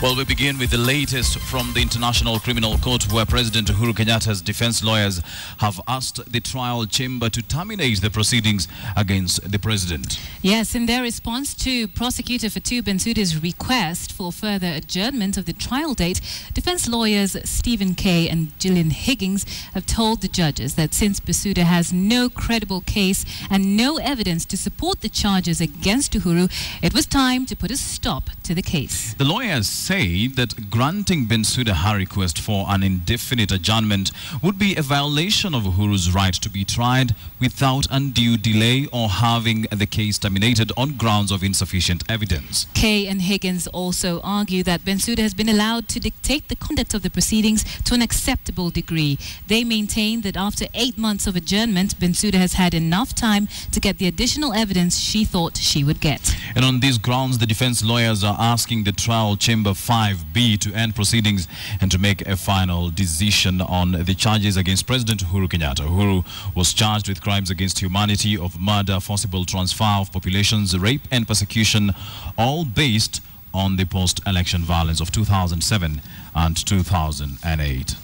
Well, we begin with the latest from the International Criminal Court, where President Uhuru Kenyatta's defense lawyers have asked the trial chamber to terminate the proceedings against the president. Yes, in their response to Prosecutor Fatu Bensouda's request for further adjournment of the trial date, defense lawyers Stephen Kay and Gillian Higgins have told the judges that since Bensouda has no credible case and no evidence to support the charges against Uhuru, it was time to put a stop to the case. The lawyers say that granting Bensouda her request for an indefinite adjournment would be a violation of Uhuru's right to be tried without undue delay or having the case terminated on grounds of insufficient evidence. Kay and Higgins also argue that Bensouda has been allowed to dictate the conduct of the proceedings to an acceptable degree. They maintain that after 8 months of adjournment, Bensouda has had enough time to get the additional evidence she thought she would get. And on these grounds, the defense lawyers are asking the trial chamber 5B to end proceedings and to make a final decision on the charges against President Uhuru Kenyatta. Uhuru was charged with crimes against humanity of murder, forcible transfer of populations, rape and persecution, all based on the post-election violence of 2007 and 2008.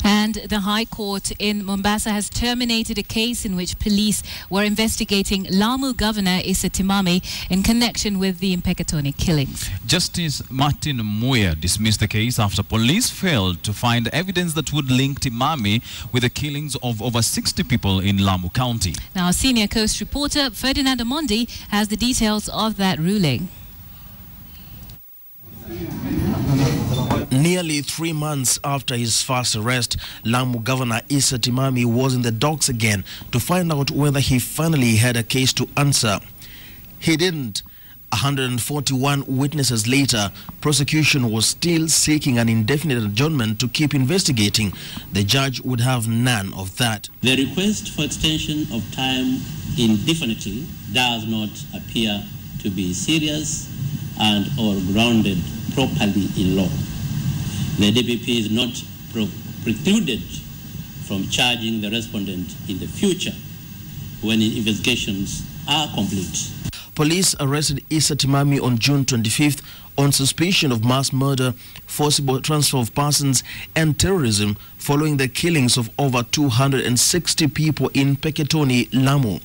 And the High Court in Mombasa has terminated a case in which police were investigating Lamu Governor Timamy in connection with the Mpeketoni killings. Justice Martin Muya dismissed the case after police failed to find evidence that would link Timamy with the killings of over 60 people in Lamu County. Now, senior Coast reporter Ferdinand Amondi has the details of that ruling. Nearly 3 months after his first arrest, Lamu Governor Timamy was in the docks again to find out whether he finally had a case to answer. He didn't. 141 witnesses later, prosecution was still seeking an indefinite adjournment to keep investigating. The judge would have none of that. The request for extension of time indefinitely does not appear to be serious and or grounded properly in law. The DPP is not precluded from charging the respondent in the future when investigations are complete. Police arrested Timamy on June 25th on suspicion of mass murder, forcible transfer of persons and terrorism following the killings of over 260 people in Mpeketoni, Lamu.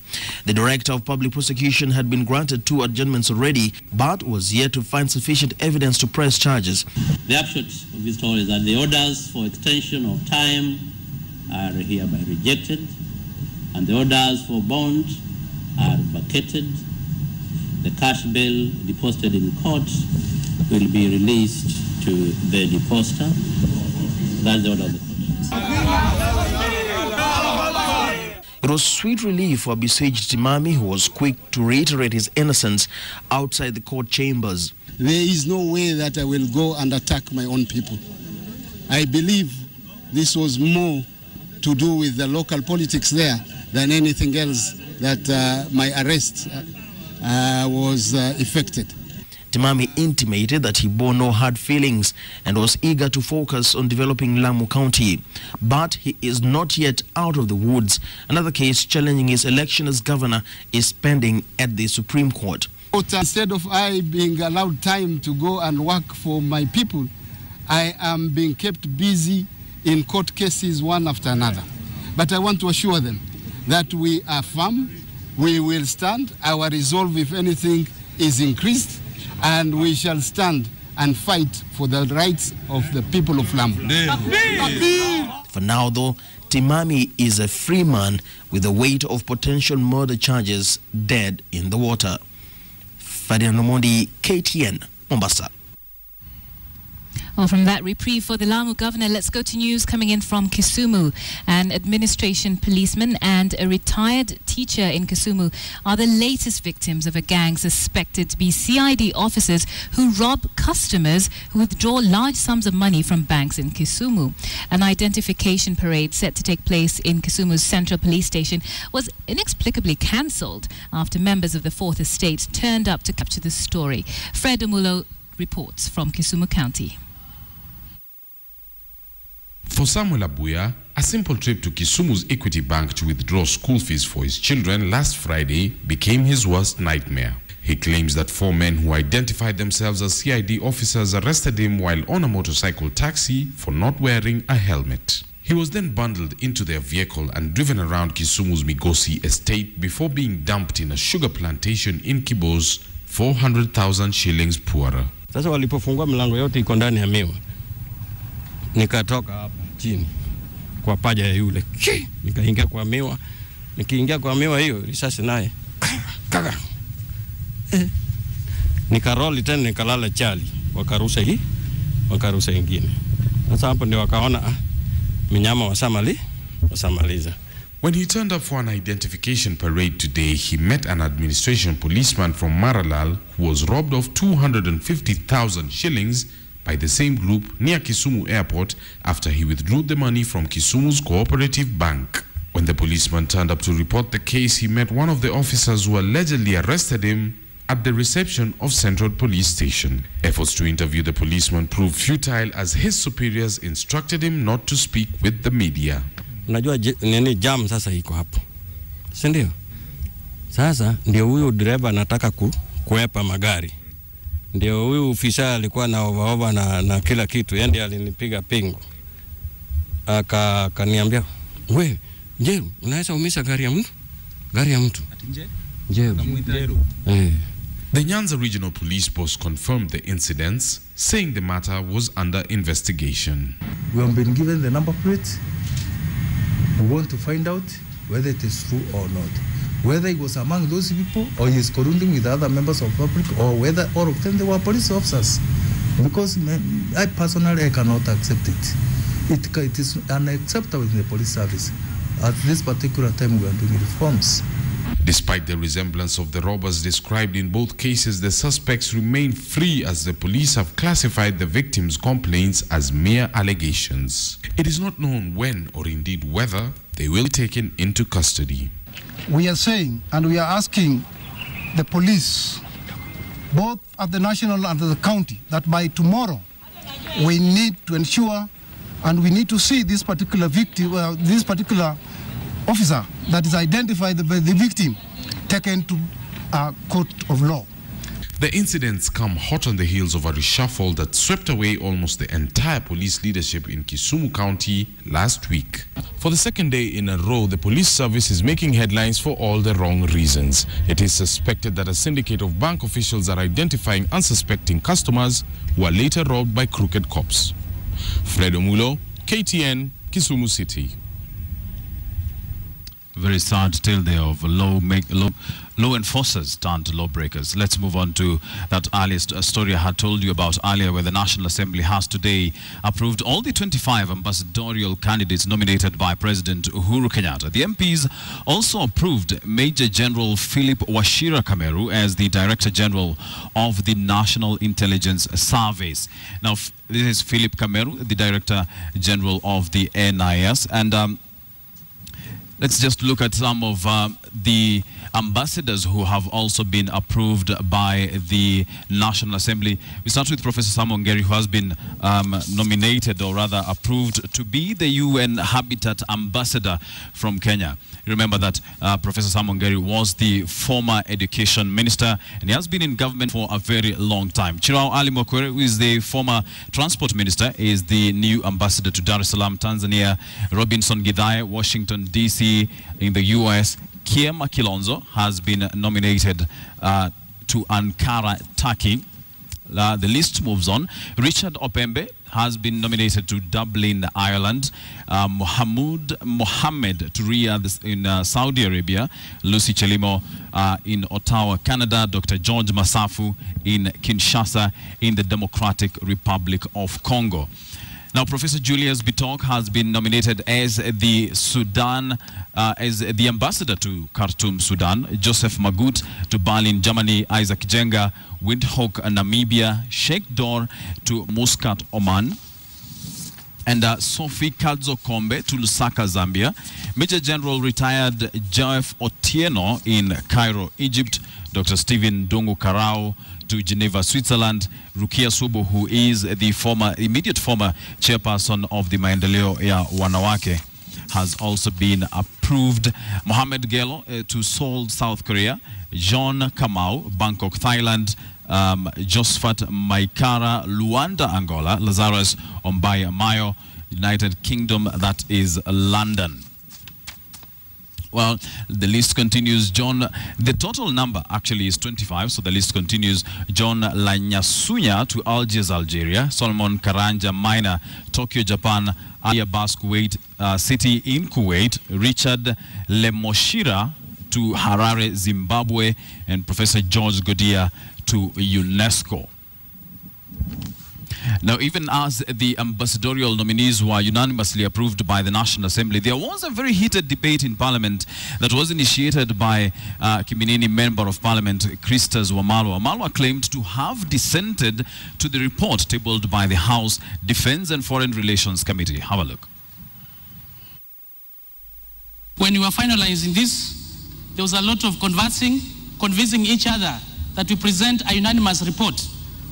The Director of Public Prosecution had been granted 2 adjournments already, but was yet to find sufficient evidence to press charges. The upshot of this story is that the orders for extension of time are hereby rejected and the orders for bond are vacated. The cash bail deposited in court will be released to the depositor. That's the order of the court. It was sweet relief for besieged Timamy, who was quick to reiterate his innocence outside the court chambers. There is no way that I will go and attack my own people. I believe this was more to do with the local politics there than anything else that my arrest was effected. Timamy intimated that he bore no hard feelings and was eager to focus on developing Lamu County. But he is not yet out of the woods. Another case challenging his election as governor is pending at the Supreme Court. Instead of I being allowed time to go and work for my people, I am being kept busy in court cases one after another. But I want to assure them that we are firm, we will stand, our resolve, if anything, is increased, and we shall stand and fight for the rights of the people of Lamu. For now, though, Timamy is a free man with the weight of potential murder charges dead in the water. Ferdinand Omondi, KTN, Mombasa. Well, from that reprieve for the Lamu governor, let's go to news coming in from Kisumu. An administration policeman and a retired teacher in Kisumu are the latest victims of a gang suspected to be CID officers who rob customers who withdraw large sums of money from banks in Kisumu. An identification parade set to take place in Kisumu's Central Police Station was inexplicably cancelled after members of the Fourth Estate turned up to capture the story. Fred Omulo reports from Kisumu County. For Samuel Abuya, A simple trip to Kisumu's Equity Bank to withdraw school fees for his children last Friday became his worst nightmare. He claims that 4 men who identified themselves as CID officers arrested him while on a motorcycle taxi for not wearing a helmet. He was then bundled into their vehicle and driven around Kisumu's Migosi estate before being dumped in a sugar plantation in Kibos, 400,000 shillings poorer. Sasa walipofungua mlango yote iko ndani ya miwa. Nikatoka hapa chini kwa paja ya yule. Nikaingia kwa miwa. Nikiingia kwa miwa hiyo risasi naye. Kaka. Nikaroli tena nikalala chali. Wakarusa hii, wakarusa ingine. Sasa hapo ndio wakaona minyama wasamaliza. When he turned up for an identification parade today, he met an administration policeman from Maralal who was robbed of 250,000 shillings by the same group near Kisumu Airport after he withdrew the money from Kisumu's cooperative bank. When the policeman turned up to report the case, he met one of the officers who allegedly arrested him at the reception of Central Police Station. Efforts to interview the policeman proved futile as his superiors instructed him not to speak with the media. Unajua nini jam sasa iko hapo. Si ndio? Sasa ndio huyu dereva anataka kuepa magari. Ndio huyu ofisa alikuwa na over na kila kitu. Yeye ndiye alinipiga pingu. Akaniambia, "Wewe, Njeru, unaweza umisha gari ya mtu?" Gari ya mtu. Njeru. The Nyanza Regional Police Post confirmed the incidents, saying the matter was under investigation. We have been given the number plate. We want to find out whether it is true or not. Whether he was among those people or he is colluding with other members of the public, or whether all of them they were police officers. Because I personally cannot accept it. It is unacceptable in the police service. At this particular time we are doing reforms. Despite the resemblance of the robbers described in both cases, the suspects remain free as the police have classified the victims' complaints as mere allegations. It is not known when or indeed whether they will be taken into custody. We are saying and we are asking the police, both at the national and at the county, that by tomorrow we need to ensure and we need to see this particular victim, this particular officer that is identified by the victim taken to a court of law. The incidents come hot on the heels of a reshuffle that swept away almost the entire police leadership in Kisumu County last week. For the second day in a row, the police service is making headlines for all the wrong reasons. It is suspected that a syndicate of bank officials are identifying unsuspecting customers who are later robbed by crooked cops. Fred Omulo, KTN, Kisumu City. Very sad tale there of low enforcers turned lawbreakers. Let's move on to that earlier story I had told you about earlier, where the National Assembly has today approved all the 25 ambassadorial candidates nominated by President Uhuru Kenyatta. The MPs also approved Major General Philip Washira Kameru as the Director General of the National Intelligence Service. Now, this is Philip Kameru, the Director General of the NIS, and let's just look at some of the ambassadors who have also been approved by the National Assembly. We start with Professor Samuel Ngeri, who has been nominated, or rather approved, to be the UN Habitat Ambassador from Kenya. Remember that Professor Samuel Ngeri was the former Education Minister, and he has been in government for a very long time. Chirao Ali Mokwere, who is the former Transport Minister, is the new ambassador to Dar es Salaam, Tanzania. Robinson Githai, Washington, D.C. in the U.S. Kiema Kilonzo has been nominated to Ankara, Turkey. The list moves on. Richard Opembe has been nominated to Dublin, Ireland. Mohammed to Riyadh in Saudi Arabia. Lucy Chelimo in Ottawa, Canada. Dr. George Masafu in Kinshasa in the Democratic Republic of Congo. Now, Professor Julius Bitok has been nominated as the as the ambassador to Khartoum, Sudan. Joseph Magut to Berlin, Germany. Isaac Jenga, Windhoek, Namibia. Sheikh Dor to Muscat, Oman. And Sophie Kadzo Kombe to Lusaka, Zambia. Major General retired Jeff Otieno in Cairo, Egypt. Dr. Stephen Dungu Karau to Geneva, Switzerland. Rukia Subu, who is the immediate former chairperson of the Maendeleo ya Wanawake. has also been approved. Mohamed Gelo to Seoul, South Korea. John Kamau, Bangkok, Thailand. Josephat Maikara, Luanda, Angola. Lazarus Ombaya Mayo, United Kingdom, that is London. Well, the list continues. The total number actually is 25, so the list continues. John Lanyasunya to Algiers, Algeria. Solomon Karanja Minor, Tokyo, Japan. Ali Abbas, Kuwait City in Kuwait. Richard Lemoshira to Harare, Zimbabwe. And Professor George Godia to UNESCO. Now, even as the ambassadorial nominees were unanimously approved by the National Assembly, there was a very heated debate in Parliament that was initiated by Kiminini Member of Parliament, Kshs Wamalwa. Wamalwa claimed to have dissented to the report tabled by the House Defense and Foreign Relations Committee. Have a look. When we were finalizing this, there was a lot of convincing each other that we present a unanimous report.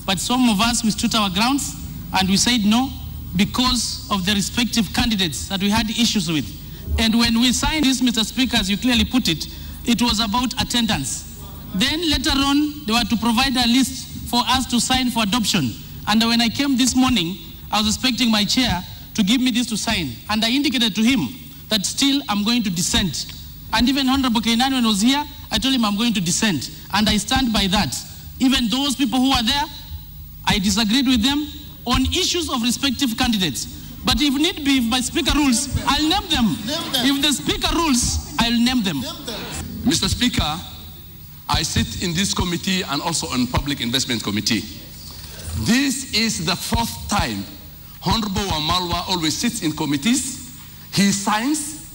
But some of us, we stood our grounds and we said no because of the respective candidates that we had issues with. And when we signed this, Mr. Speaker, as you clearly put it, it was about attendance. Then later on, they were to provide a list for us to sign for adoption. And when I came this morning, I was expecting my chair to give me this to sign. And I indicated to him that still I'm going to dissent. And even Honorable Kenani, when was here, I told him I'm going to dissent. And I stand by that. Even those people who are there, I disagreed with them on issues of respective candidates. But if need be, if by Speaker rules, I'll name them. If the Speaker rules, I'll name them. Mr. Speaker, I sit in this committee and also on Public Investment Committee. This is the fourth time Honorable Wamalwa always sits in committees, he signs,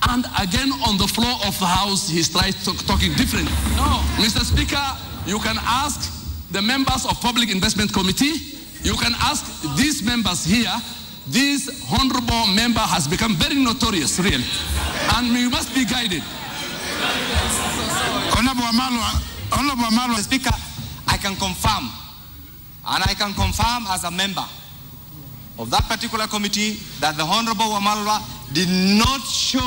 and again on the floor of the House, he tries talking different. No, Mr. Speaker, you can ask the members of Public Investment Committee, you can ask these members here. This honorable member has become very notorious, really, and we must be guided. Honorable Wamalwa, Mr. Speaker, I can confirm, and I can confirm as a member of that particular committee that the Honorable Wamalwa did not show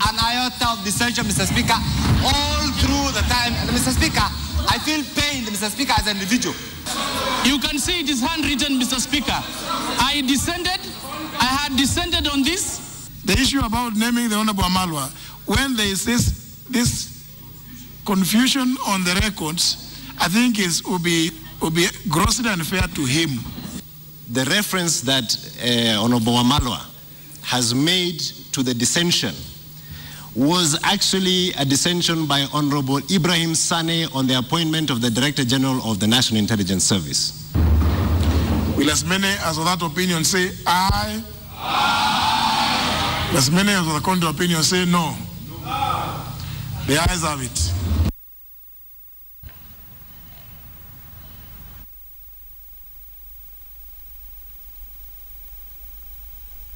an iota of dissension, Mr. Speaker, all through the time. And Mr. Speaker, I feel pained, Mr. Speaker, as an individual. You can see it is handwritten, Mr. Speaker. I had dissented on this. The issue about naming the Honorable Wamalwa, when there is this confusion on the records, I think will be grossly unfair to him. The reference that Honorable Wamalwa has made to the dissension was actually a dissension by Honorable Ibrahim Sane on the appointment of the Director General of the National Intelligence Service. Will as many as of that opinion say aye? Aye. As many as of the contrary opinion say no? No. The ayes have it.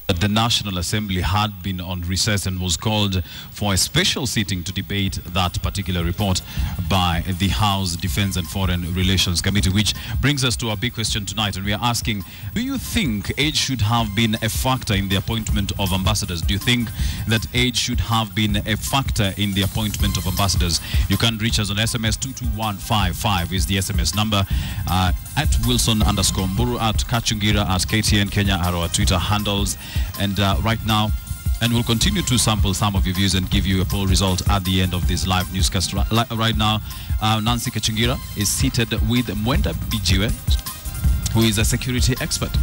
The National Assembly had been on recess and was called for a special sitting to debate that particular report by the House Defense and Foreign Relations Committee, which brings us to our big question tonight. And we are asking, do you think age should have been a factor in the appointment of ambassadors? Do you think that age should have been a factor in the appointment of ambassadors? You can reach us on SMS 22155 is the SMS number. At Wilson_Mburu, at Kachungira, at KTN Kenya are our Twitter handles. And right now, and we'll continue to sample some of your views and give you a poll result at the end of this live newscast. Right now, Nancy Kachungira is seated with Mwenda Bijiwe, who is a security expert.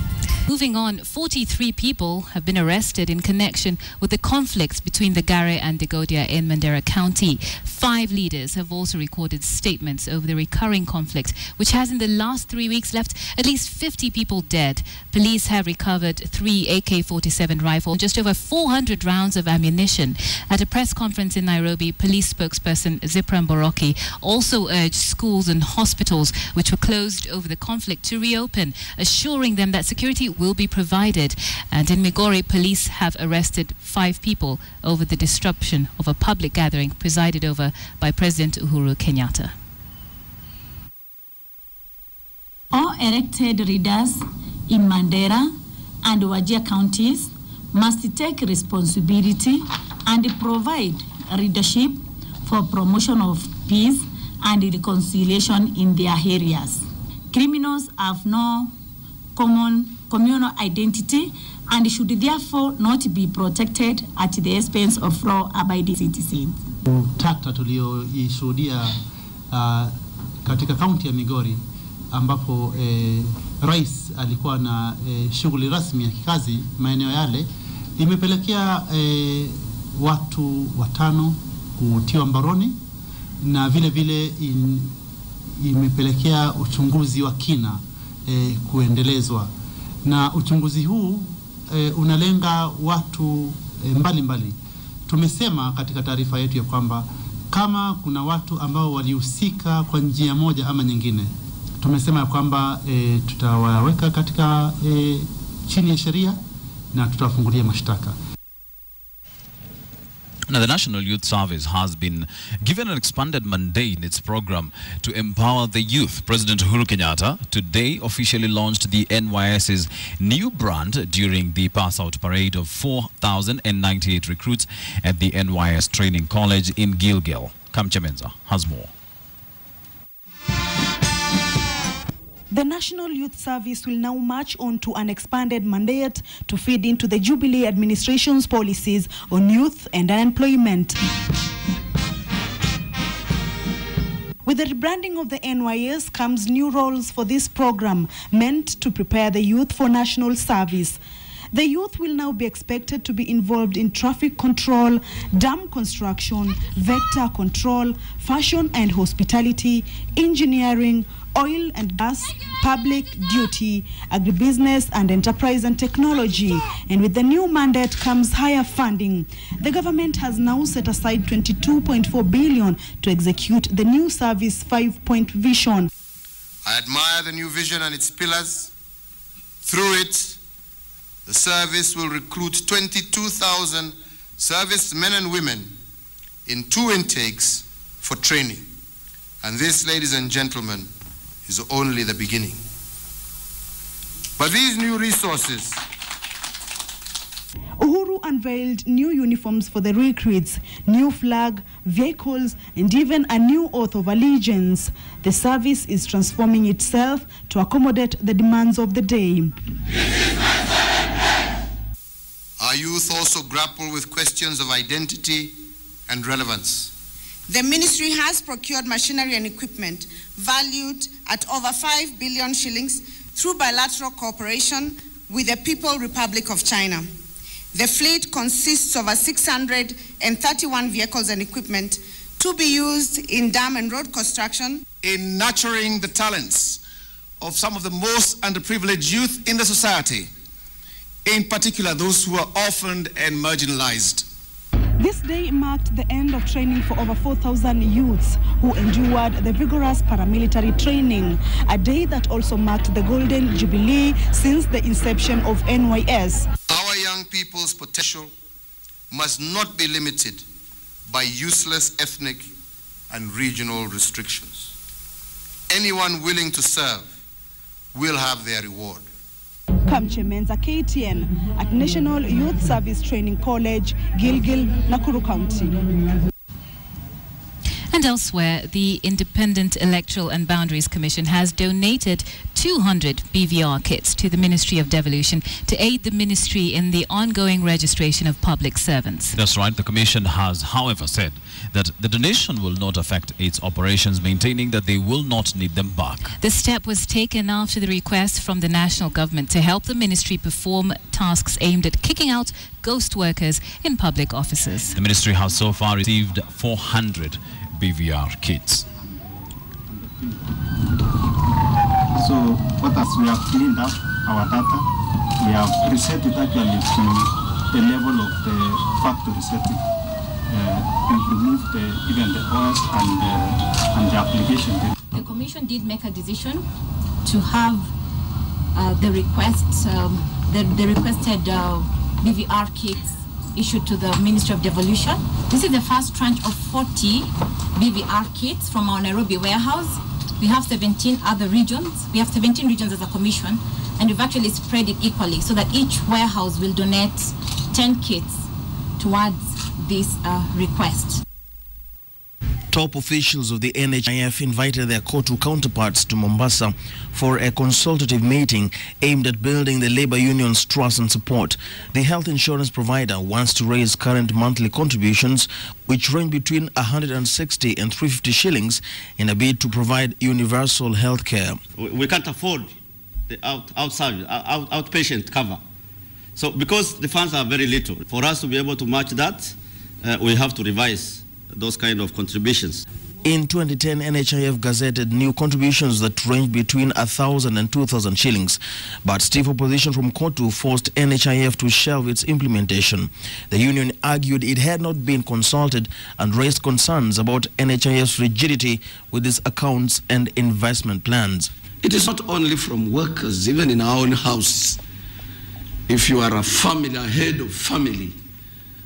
Moving on, 43 people have been arrested in connection with the conflicts between the Gare and Degodia in Mandera County. 5 leaders have also recorded statements over the recurring conflict, which has in the last 3 weeks left at least 50 people dead. Police have recovered 3 AK-47 rifles, just over 400 rounds of ammunition. At a press conference in Nairobi, police spokesperson Zipram Boroki also urged schools and hospitals, which were closed over the conflict, to reopen, assuring them that security will be provided. And in Migori, police have arrested 5 people over the disruption of a public gathering presided over by President Uhuru Kenyatta. All elected leaders in Mandera and Wajir counties must take responsibility and provide leadership for promotion of peace and reconciliation in their areas. Criminals have no communal identity and should therefore not be protected at the expense of law-abiding citizens. Tata tulioishuhudia katika kaunti ya Migori ambapo rais alikuwa na shughuli rasmi ya kikazi maeneo yale, imepelekea watu 5 kutiwa mbaroni na vile vile imepelekea uchunguzi wa kina kuendelezwa, na uchunguzi huu unalenga watu mbalimbali. Tumesema katika taarifa yetu ya kwamba kama kuna watu ambao walihusika kwa njia moja ama nyingine, tumesema ya kwamba tutawaweka katika chini ya sheria na tutawafungulia mashtaka. Now, the National Youth Service has been given an expanded mandate in its program to empower the youth. President Uhuru Kenyatta today officially launched the NYS's new brand during the pass-out parade of 4,098 recruits at the NYS Training College in Gilgil. Kamchemenza has more. The National Youth Service will now march on to an expanded mandate to feed into the Jubilee administration's policies on youth and unemployment. With the rebranding of the NYS comes new roles for this program, meant to prepare the youth for national service. The youth will now be expected to be involved in traffic control, dam construction, vector control, fashion and hospitality, engineering, oil and gas, public duty, agribusiness and enterprise and technology. And with the new mandate comes higher funding. The government has now set aside 22.4 billion to execute the new service 5-point vision. I admire the new vision and its pillars. Through it, the service will recruit 22,000 servicemen and women in 2 intakes for training. And this, ladies and gentlemen, is only the beginning. But these new resources... Uhuru unveiled new uniforms for the recruits, new flag, vehicles, and even a new oath of allegiance. The service is transforming itself to accommodate the demands of the day. Our youth also grapple with questions of identity and relevance. The ministry has procured machinery and equipment valued at over 5 billion shillings through bilateral cooperation with the People's Republic of China. The fleet consists of 631 vehicles and equipment to be used in dam and road construction. In nurturing the talents of some of the most underprivileged youth in the society, in particular those who are orphaned and marginalized. This day marked the end of training for over 4,000 youths who endured the vigorous paramilitary training, a day that also marked the golden jubilee since the inception of NYS. Our young people's potential must not be limited by useless ethnic and regional restrictions. Anyone willing to serve will have their reward. Kamchemenza, KTN at National Youth Service Training College, Gilgil, Nakuru County. And elsewhere, the Independent Electoral and Boundaries Commission has donated 200 BVR kits to the Ministry of Devolution to aid the ministry in the ongoing registration of public servants. That's right. The Commission has, however, said that the donation will not affect its operations, maintaining that they will not need them back. The step was taken after the request from the national government to help the ministry perform tasks aimed at kicking out ghost workers in public offices. The ministry has so far received 400 BVR kits. So what as we have cleaned up our data, we have reset it actually to the level of the factory setting. We've removed even the OS and the application. The Commission did make a decision to have the requested BVR kits issued to the Ministry of Devolution. This is the first tranche of 40 BVR kits from our Nairobi warehouse. We have 17 other regions. We have 17 regions as a commission, and we've actually spread it equally so that each warehouse will donate 10 kits towards this request. Top officials of the NHIF invited their COTU counterparts to Mombasa for a consultative meeting aimed at building the labor union's trust and support. The health insurance provider wants to raise current monthly contributions, which range between 160 and 350 shillings, in a bid to provide universal health care. We can't afford the outpatient cover. So because the funds are very little, for us to be able to match that, we have to revise those kind of contributions. In 2010, NHIF gazetted new contributions that range between 1,000 and 2,000 shillings. But stiff opposition from COTU forced NHIF to shelve its implementation. The union argued it had not been consulted and raised concerns about NHIF's rigidity with its accounts and investment plans. It is not only from workers, even in our own houses. If you are a family, a head of family,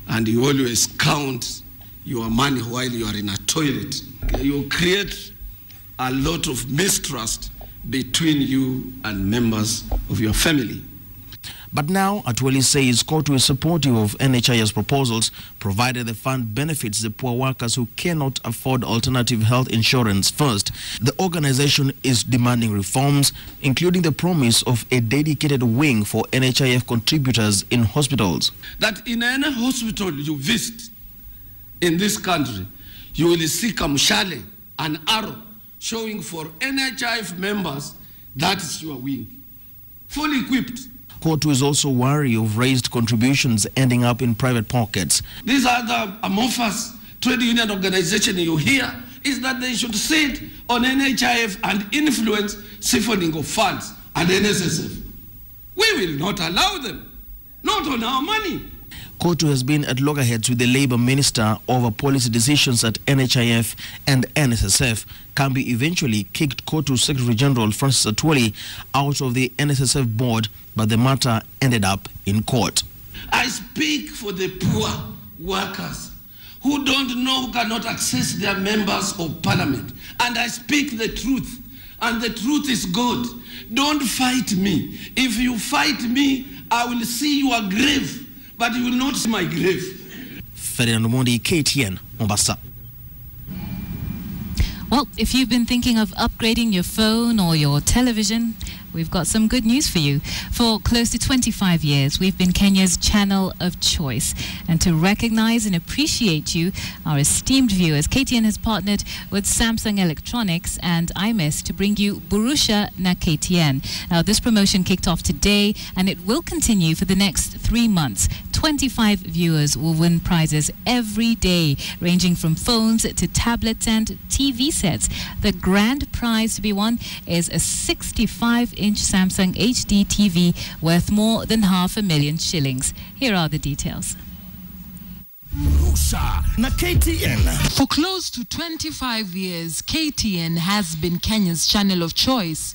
and you always count your money while you are in a toilet, you create a lot of mistrust between you and members of your family. But now, Atwoli says COTU is supportive of NHIF's proposals, provided the fund benefits the poor workers who cannot afford alternative health insurance first. The organization is demanding reforms, including the promise of a dedicated wing for NHIF contributors in hospitals. That in any hospital you visit in this country, you will see kamshale, an arrow showing for NHIF members, that is your wing, fully equipped. COTU is also wary of raised contributions ending up in private pockets. These are the amorphous trade union organization you hear, is that they should sit on NHIF and influence siphoning of funds and NSSF. We will not allow them, not on our money. COTU has been at loggerheads with the Labour Minister over policy decisions at NHIF and NSSF. Kambi eventually kicked COTU Secretary General Francis Atwoli out of the NSSF board, but the matter ended up in court. I speak for the poor workers who don't know, who cannot access their members of parliament. And I speak the truth, and the truth is good. Don't fight me. If you fight me, I will see your grave, but you will not see my grave. Ferdinand Mondi, KTN, Mombasa. Well, if you've been thinking of upgrading your phone or your television, we've got some good news for you. For close to 25 years, we've been Kenya's channel of choice. And to recognize and appreciate you, our esteemed viewers, KTN has partnered with Samsung Electronics and IMES to bring you BURUSHA Na KTN. Now, this promotion kicked off today, and it will continue for the next 3 months. 25 viewers will win prizes every day, ranging from phones to tablets and TV sets. The grand prize to be won is a 65-inch Samsung HD TV worth more than 500,000 shillings. Here are the details. BURUSHA Na KTN. For close to 25 years, KTN has been Kenya's channel of choice.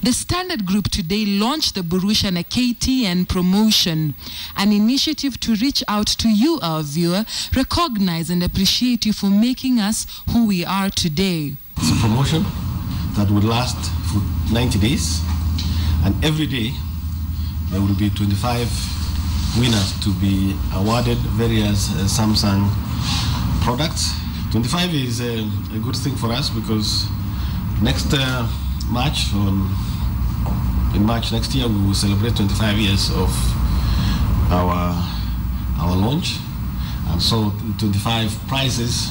The Standard Group today launched the BURUSHA Na KTN promotion, an initiative to reach out to you, our viewer, recognize and appreciate you for making us who we are today. It's a promotion that will last for 90 days, and every day there will be 25 winners to be awarded various Samsung products. 25 is a good thing for us because next March, in March next year, we will celebrate 25 years of our launch, and so 25 prizes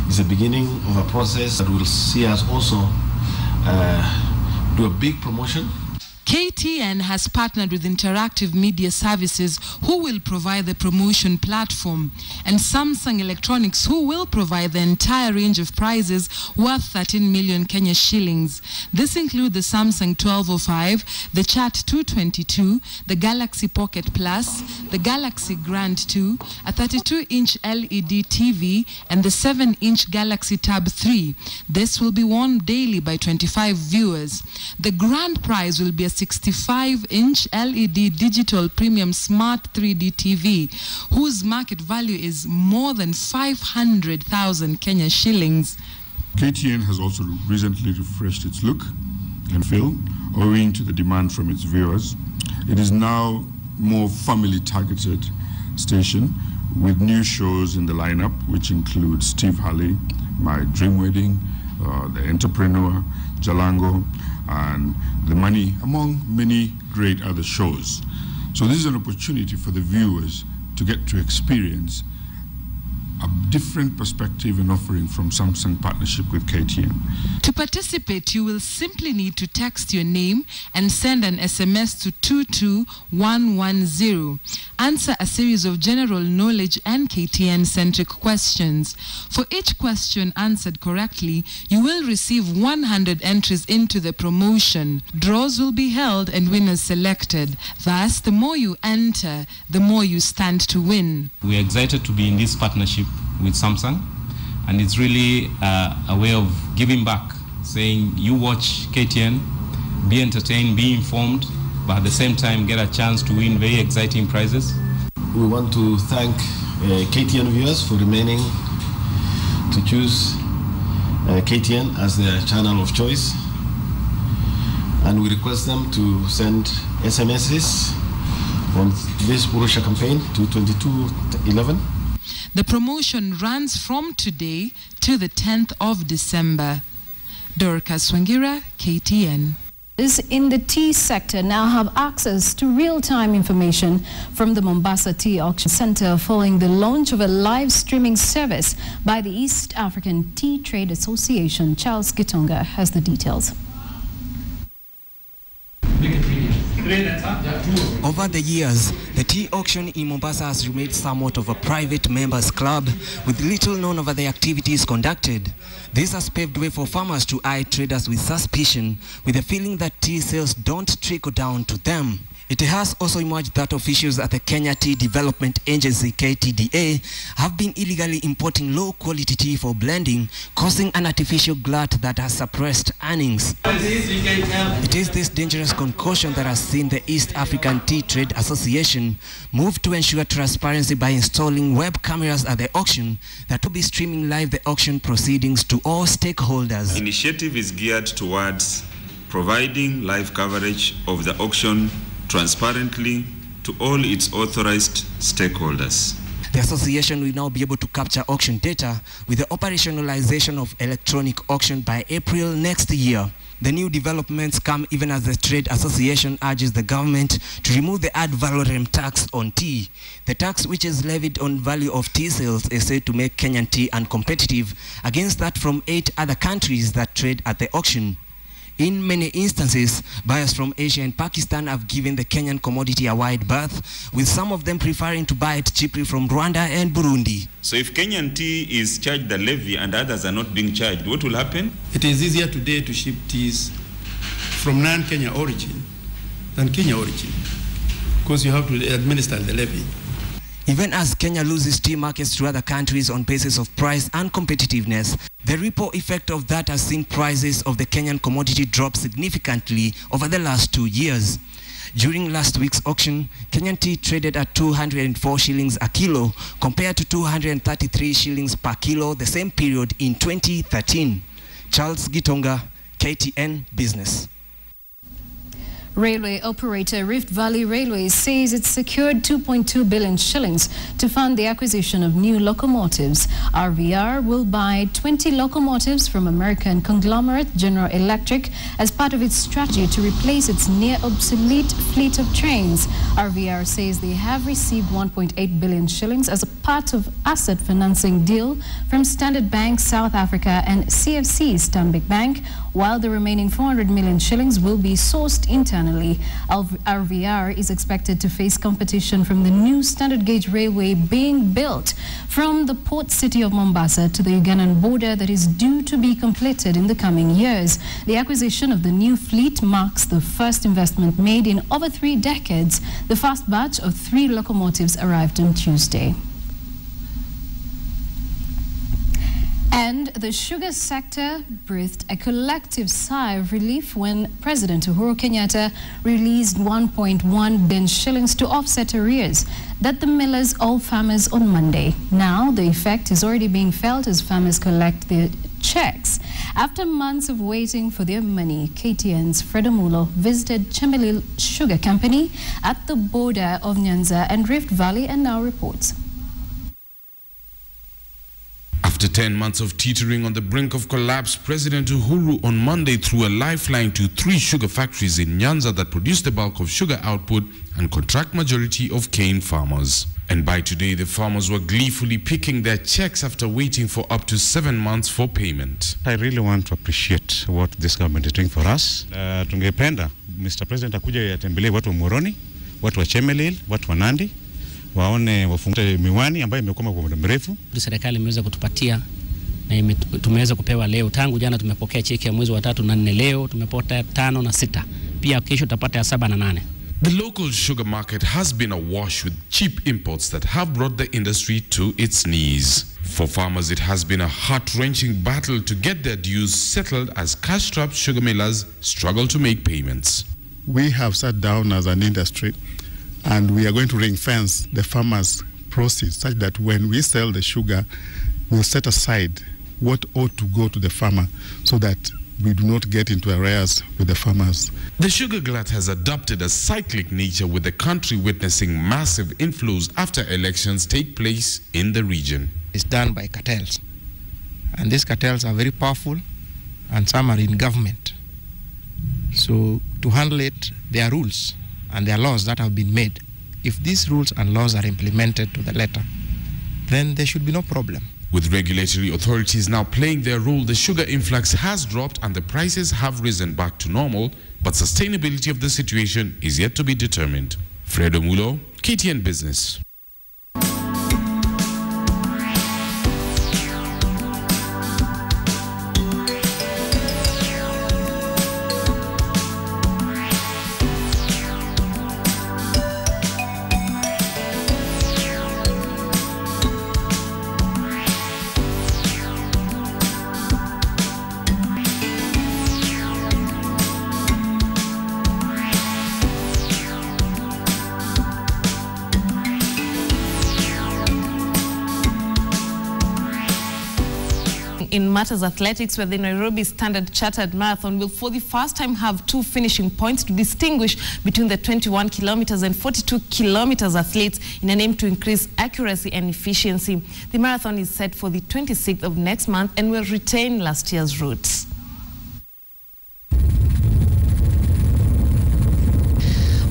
is the beginning of a process that will see us also do a big promotion. KTN has partnered with Interactive Media Services, who will provide the promotion platform, and Samsung Electronics, who will provide the entire range of prizes worth 13 million Kenya shillings. This includes the Samsung 1205, the Chat 222, the Galaxy Pocket Plus, the Galaxy Grand 2, a 32-inch LED TV, and the 7-inch Galaxy Tab 3. This will be won daily by 25 viewers. The grand prize will be a 65-inch LED digital premium smart 3D TV, whose market value is more than 500,000 Kenya shillings. KTN has also recently refreshed its look and feel, owing to the demand from its viewers. It is now more family-targeted station with new shows in the lineup, which include Steve Harley, My Dream Wedding, The Entrepreneur, Jalango, and The Money, among many great other shows. So this is an opportunity for the viewers to get to experience a different perspective and offering from Samsung partnership with KTN. To participate, you will simply need to text your name and send an SMS to 22110. Answer a series of general knowledge and KTN-centric questions. For each question answered correctly, you will receive 100 entries into the promotion. Draws will be held and winners selected. Thus, the more you enter, the more you stand to win. We are excited to be in this partnership with Samsung, and it's really a way of giving back, saying you watch KTN, be entertained, be informed, but at the same time get a chance to win very exciting prizes. We want to thank KTN viewers for remaining to choose KTN as their channel of choice, and we request them to send SMSs on this BURUSHA campaign to 2211. The promotion runs from today to the 10th of December. Dorcas Wangira, KTN. In the tea sector now have access to real-time information from the Mombasa Tea Auction Center following the launch of a live streaming service by the East African Tea Trade Association. Charles Gitonga has the details. Over the years, the tea auction in Mombasa has remained somewhat of a private members club with little known over the activities conducted. This has paved way for farmers to eye traders with suspicion, with the feeling that tea sales don't trickle down to them. It has also emerged that officials at the Kenya Tea Development Agency, KTDA, have been illegally importing low-quality tea for blending, causing an artificial glut that has suppressed earnings. It is this dangerous concoction that has seen the East African Tea Trade Association move to ensure transparency by installing web cameras at the auction that will be streaming live the auction proceedings to all stakeholders. The initiative is geared towards providing live coverage of the auction transparently to all its authorized stakeholders. The association will now be able to capture auction data with the operationalization of electronic auction by April next year. The new developments come even as the trade association urges the government to remove the ad valorem tax on tea. The tax, which is levied on value of tea sales, is said to make Kenyan tea uncompetitive against that from 8 other countries that trade at the auction. In many instances, buyers from Asia and Pakistan have given the Kenyan commodity a wide berth, with some of them preferring to buy it cheaply from Rwanda and Burundi. So if Kenyan tea is charged the levy and others are not being charged, what will happen? It is easier today to ship teas from non-Kenya origin than Kenya origin, because you have to administer the levy. Even as Kenya loses tea markets to other countries on basis of price and competitiveness, the ripple effect of that has seen prices of the Kenyan commodity drop significantly over the last 2 years. During last week's auction, Kenyan tea traded at 204 shillings a kilo compared to 233 shillings per kilo the same period in 2013. Charles Gitonga, KTN Business. Railway operator Rift Valley Railways says it secured 2.2 billion shillings to fund the acquisition of new locomotives. RVR will buy 20 locomotives from American conglomerate General Electric as part of its strategy to replace its near-obsolete fleet of trains. RVR says they have received 1.8 billion shillings as a part of asset financing deal from Standard Bank South Africa and CFC Stanbic Bank, while the remaining 400 million shillings will be sourced internally. RVR is expected to face competition from the new standard gauge railway being built from the port city of Mombasa to the Ugandan border that is due to be completed in the coming years. The acquisition of the new fleet marks the first investment made in over 3 decades. The first batch of 3 locomotives arrived on Tuesday. And the sugar sector breathed a collective sigh of relief when President Uhuru Kenyatta released 1.1 billion shillings to offset arrears that the millers owed farmers on Monday. Now, the effect is already being felt as farmers collect the checks. After months of waiting for their money, KTN's Fredomulo visited Chemelil Sugar Company at the border of Nyanza and Rift Valley and now reports. After 10 months of teetering on the brink of collapse, President Uhuru on Monday threw a lifeline to 3 sugar factories in Nyanza that produce the bulk of sugar output and contract majority of cane farmers. And by today, the farmers were gleefully picking their checks after waiting for up to 7 months for payment. I really want to appreciate what this government is doing for us. Tungependa Mr. President akuja yatembelee watu wa Moroni, watu wa Chemelil, watu wa Nandi, waone wafungue miwani ambayo imekoma kwa muda mrefu. Serikali imeweza kutupatia na tumeweza kupewa leo. Tangu jana tumepokea cheki ya mwezi wa 3 na 4, leo tumepata 5 na 6. Pia kesho tutapata ya 7 na 8. The local sugar market has been awash with cheap imports that have brought the industry to its knees. For farmers, it has been a heart-wrenching battle to get their dues settled as cash-strapped sugar millers struggle to make payments. We have sat down as an industry and we are going to ring-fence the farmers' proceeds such that when we sell the sugar, we'll set aside what ought to go to the farmer so that we do not get into arrears with the farmers. The sugar glut has adopted a cyclic nature, with the country witnessing massive inflows after elections take place in the region. It's done by cartels. And these cartels are very powerful and some are in government. So to handle it, there are rules and there are laws that have been made. If these rules and laws are implemented to the letter, then there should be no problem. With regulatory authorities now playing their role, the sugar influx has dropped and the prices have risen back to normal, but sustainability of the situation is yet to be determined. Fredomulo, KTN Business. In matters athletics, where the Nairobi Standard Chartered Marathon will for the first time have 2 finishing points to distinguish between the 21 kilometers and 42 kilometers athletes in an aim to increase accuracy and efficiency. The marathon is set for the 26th of next month and will retain last year's routes.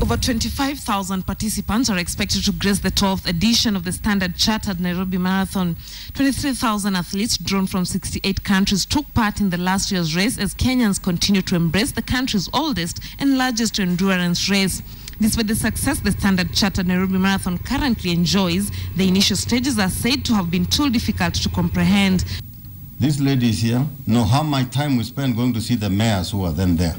Over 25,000 participants are expected to grace the 12th edition of the Standard Chartered Nairobi Marathon. 23,000 athletes drawn from 68 countries took part in the last year's race as Kenyans continue to embrace the country's oldest and largest endurance race. Despite the success the Standard Chartered Nairobi Marathon currently enjoys, the initial stages are said to have been too difficult to comprehend. These ladies here know how much time we spent going to see the mayors who were then there.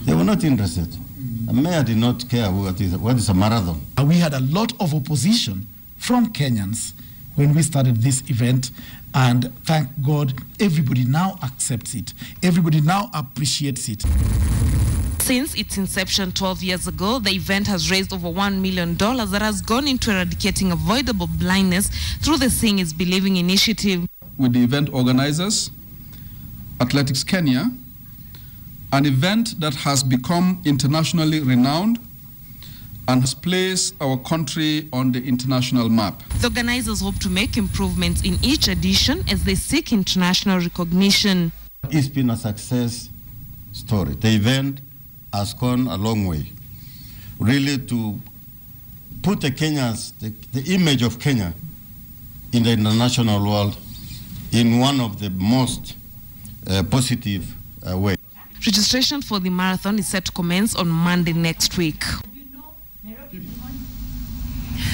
They were not interested. The mayor did not care what is a marathon. We had a lot of opposition from Kenyans when we started this event, and thank God everybody now accepts it. Everybody now appreciates it. Since its inception 12 years ago, the event has raised over $1 million that has gone into eradicating avoidable blindness through the Seeing is Believing initiative. With the event organizers, Athletics Kenya, an event that has become internationally renowned and has placed our country on the international map. The organizers hope to make improvements in each edition as they seek international recognition. It's been a success story. The event has gone a long way, really, to put the Kenyans, the image of Kenya in the international world in one of the most positive ways. Registration for the marathon is set to commence on Monday next week.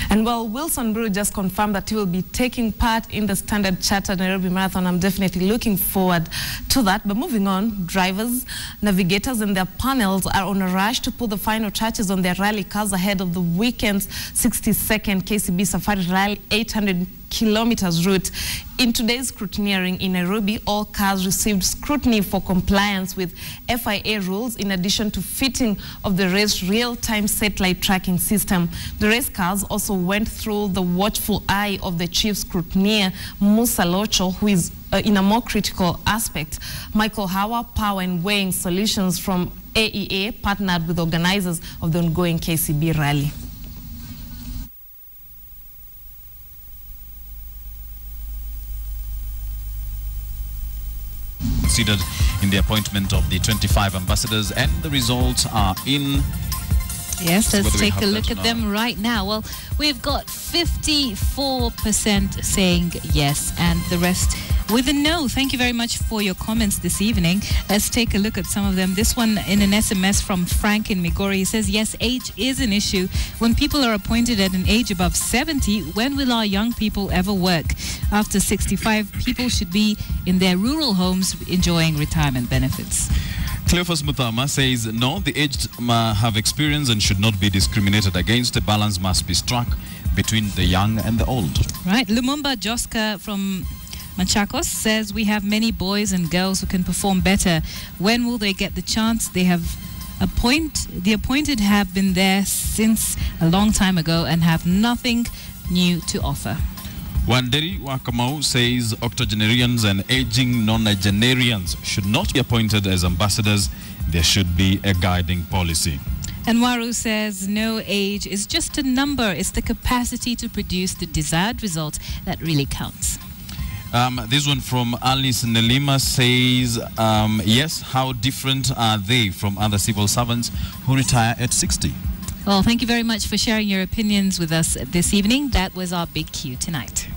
And while Wilson Brew just confirmed that he will be taking part in the Standard Chartered Nairobi Marathon, I'm definitely looking forward to that. But moving on, drivers, navigators and their panels are on a rush to put the final touches on their rally cars ahead of the weekend's 62nd KCB Safari Rally 800 kilometers route. In today's scrutineering in Nairobi, all cars received scrutiny for compliance with FIA rules in addition to fitting of the race real-time satellite tracking system. The race cars also went through the watchful eye of the chief scrutineer, Musa Locho, who is in a more critical aspect. Michael Hawa, Power and Weighing Solutions from AEA, partnered with organizers of the ongoing KCB Rally. Considered in the appointment of the 25 ambassadors, and the results are in. Yes, let's take a look at them right now. Well, we've got 54% saying yes, and the rest with a no. Thank you very much for your comments this evening. Let's take a look at some of them. This one in an SMS from Frank in Migori. He says, yes, age is an issue. When people are appointed at an age above 70, when will our young people ever work? After 65, people should be in their rural homes enjoying retirement benefits. Cleophas Muthama says, no, the aged have experience and should not be discriminated against. A balance must be struck between the young and the old. Right. Lumumba Joska from Machakos says, we have many boys and girls who can perform better. When will they get the chance? They have the appointed have been there since a long time ago and have nothing new to offer. Wanderi Wakamau says octogenarians and aging nonagenarians should not be appointed as ambassadors. There should be a guiding policy. And Waru says no age is just a number. It's the capacity to produce the desired result that really counts. This one from Alice Nelima says, yes, how different are they from other civil servants who retire at 60? Well, thank you very much for sharing your opinions with us this evening. That was our Big Q tonight.